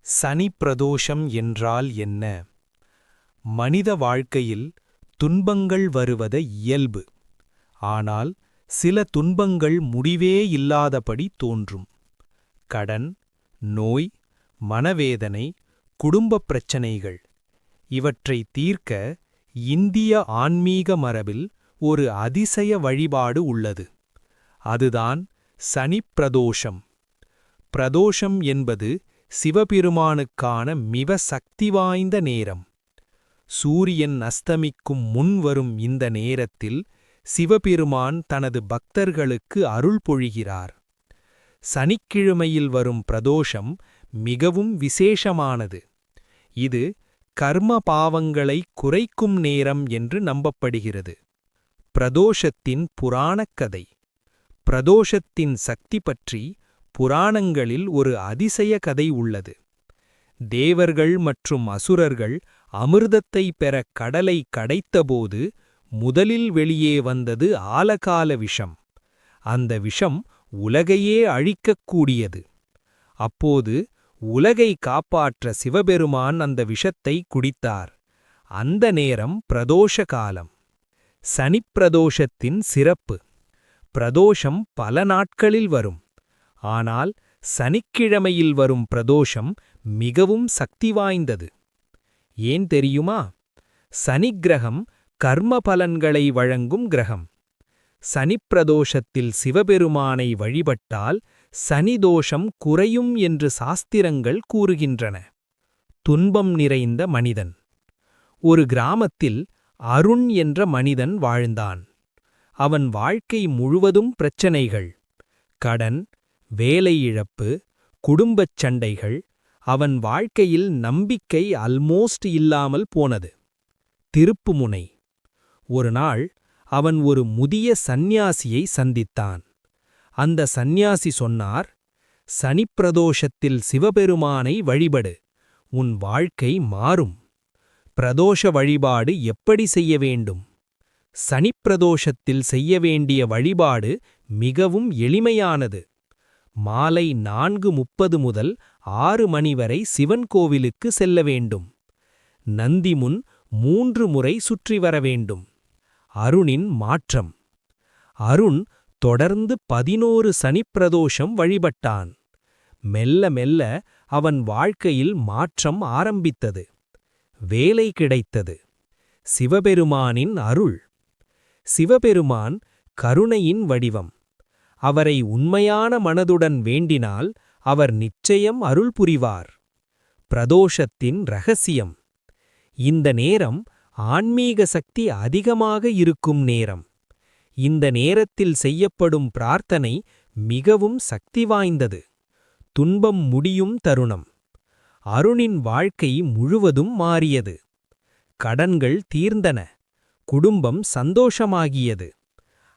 சனி பிரதோஷம் என்றால் என்ன? மனித வாழ்க்கையில் துன்பங்கள் வருவது இயல்பு. ஆனால் சில துன்பங்கள் முடிவே இல்லாதபடி தோன்றும். கடன், நோய், மனவேதனை, குடும்பப் பிரச்சனைகள் இவற்றை தீர்க்க இந்திய ஆன்மீக மரபில் ஒரு அதிசய வழிபாடு உள்ளது. அதுதான் சனிப் பிரதோஷம். பிரதோஷம் என்பது சிவபெருமானுக்கான மிக சக்திவாய்ந்த நேரம். சூரியன் அஸ்தமிக்கும் முன் வரும் இந்த நேரத்தில் சிவபெருமான் தனது பக்தர்களுக்கு அருள் பொழிகிறார். சனிக்கிழமையில் வரும் பிரதோஷம் மிகவும் விசேஷமானது. இது கர்ம பாவங்களை குறைக்கும் நேரம் என்று நம்பப்படுகிறது. பிரதோஷத்தின் புராணக் கதை. பிரதோஷத்தின் சக்தி பற்றி புராணங்களில் ஒரு அதிசய கதை உள்ளது. தேவர்கள் மற்றும் அசுரர்கள் அமிர்தத்தை பெற கடலை கடைத்தபோது முதலில் வெளியே வந்தது ஆலகால விஷம். அந்த விஷம் உலகையே அழிக்கக்கூடியது. அப்போது உலகை காப்பாற்ற சிவபெருமான் அந்த விஷத்தை குடித்தார். அந்த நேரம் பிரதோஷ காலம். சனிப்பிரதோஷத்தின் சிறப்பு. பிரதோஷம் பல நாட்களில் வரும். ஆனால் சனிக்கிழமையில் வரும் பிரதோஷம் மிகவும் சக்தி வாய்ந்தது. ஏன் தெரியுமா? சனிக்கிரகம் கர்ம பலன்களை வழங்கும் கிரகம். சனிப்பிரதோஷத்தில் சிவபெருமானை வழிபட்டால் சனிதோஷம் குறையும் என்று சாஸ்திரங்கள் கூறுகின்றன. துன்பம் நிறைந்த மனிதன். ஒரு கிராமத்தில் அருண் என்ற மனிதன் வாழ்ந்தான். அவன் வாழ்க்கை முழுவதும் பிரச்சனைகள். கடன், வேலை இழப்பு, குடும்பச் சண்டைகள். அவன் வாழ்க்கையில் நம்பிக்கை அல்மோஸ்ட் இல்லாமல் போனது. திருப்புமுனை. ஒரு நாள் அவன் ஒரு முதிய சந்நியாசியை சந்தித்தான். அந்த சந்நியாசி சொன்னார், சனிப்பிரதோஷத்தில் சிவபெருமானை வழிபடு, உன் வாழ்க்கை மாறும். பிரதோஷ வழிபாடு எப்படி செய்ய வேண்டும்? சனிப்பிரதோஷத்தில் செய்ய வேண்டிய வழிபாடு மிகவும் எளிமையானது. மாலை 4:30 முதல் 6 மணி வரை சிவன் கோவிலுக்கு செல்ல வேண்டும். நந்தி முன் 3 முறை சுற்றி வர வேண்டும். அருணின் மாற்றம். அருண் தொடர்ந்து 11 சனிப்பிரதோஷம் வழிபட்டான். மெல்ல மெல்ல அவன் வாழ்க்கையில் மாற்றம் ஆரம்பித்தது. வேலை கிடைத்தது. சிவபெருமானின் அருள். சிவபெருமான் கருணையின் வடிவம். அவரை உண்மையான மனதுடன் வேண்டினால் அவர் நிச்சயம் அருள் புரிவார். பிரதோஷத்தின் ரகசியம். இந்த நேரம் ஆன்மீக சக்தி அதிகமாக இருக்கும் நேரம். இந்த நேரத்தில் செய்யப்படும் பிரார்த்தனை மிகவும் சக்தி வாய்ந்தது. துன்பம் முடியும் தருணம். அருணின் வாழ்க்கை முழுவதும் மாறியது. கடன்கள் தீர்ந்தன. குடும்பம் சந்தோஷமாகியது.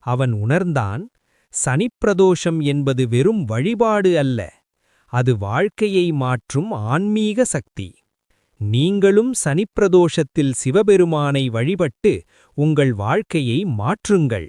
அவன் உணர்ந்தான், சனிப்பிரதோஷம் என்பது வெறும் வழிபாடு அல்ல, அது வாழ்க்கையை மாற்றும் ஆன்மீக சக்தி. நீங்களும் சனிப்பிரதோஷத்தில் சிவபெருமானை வழிபட்டு உங்கள் வாழ்க்கையை மாற்றுங்கள்.